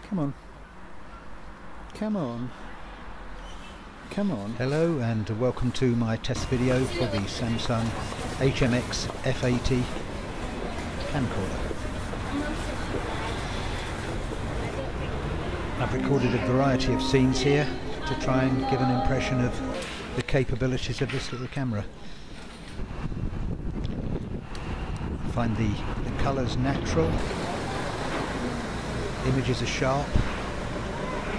Come on. Come on. Come on. Hello and welcome to my test video for the Samsung HMX F80 Camcorder. I've recorded a variety of scenes here to try and give an impression of the capabilities of this little camera. I find the colours natural, images are sharp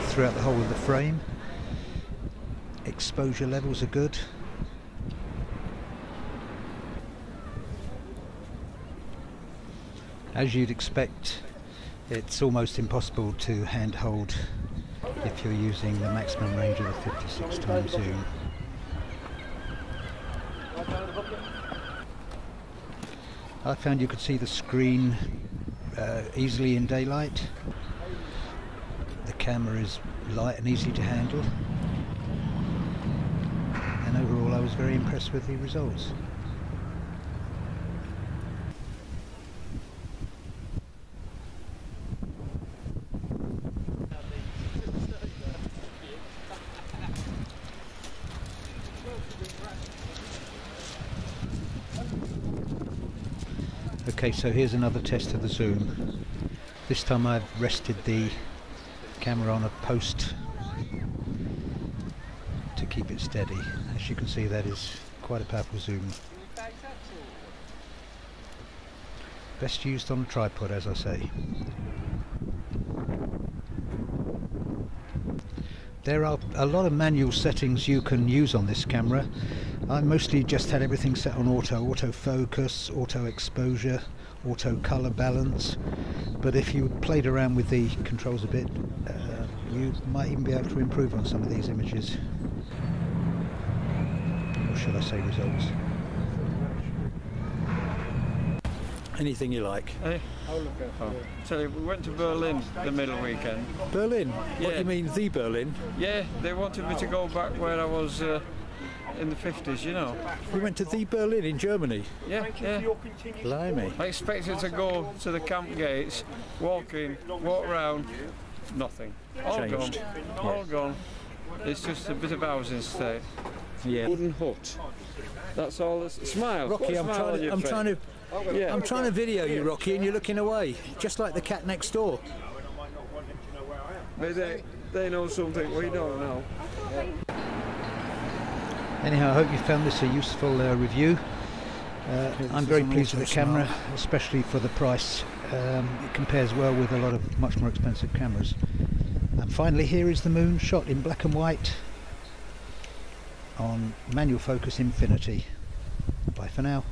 throughout the whole of the frame, exposure levels are good. As you'd expect, it's almost impossible to handhold if you're using the maximum range of the 56x zoom. I found you could see the screen easily in daylight. The camera is light and easy to handle, and overall I was very impressed with the results. Okay, so here's another test of the zoom. This time I've rested the camera on a post to keep it steady. As you can see, that is quite a powerful zoom. Best used on a tripod, as I say. There are a lot of manual settings you can use on this camera. I mostly just had everything set on auto focus, auto exposure, auto color balance, but if you played around with the controls a bit, you might even be able to improve on some of these images. Or should I say results? Anything you like. Hey. Oh. So we went to Berlin the middle weekend. Berlin? Yeah. What, you mean the Berlin? Yeah, they wanted me to go back where I was in the 50s, you know. We went to the Berlin in Germany? Yeah. Blimey. I expected to go to the camp gates, walk around, nothing. All Changed. gone. All gone. It's just a bit of housing state. Yeah. Wooden hut. That's all. Smile. Rocky, I'm trying to video you, Rocky, and you're looking away, just like the cat next door. But they know something we don't know. Anyhow, I hope you found this a useful review. I'm very pleased with the camera, especially for the price. It compares well with a lot of much more expensive cameras. And finally, here is the moon shot in black and white on manual focus infinity. Bye for now.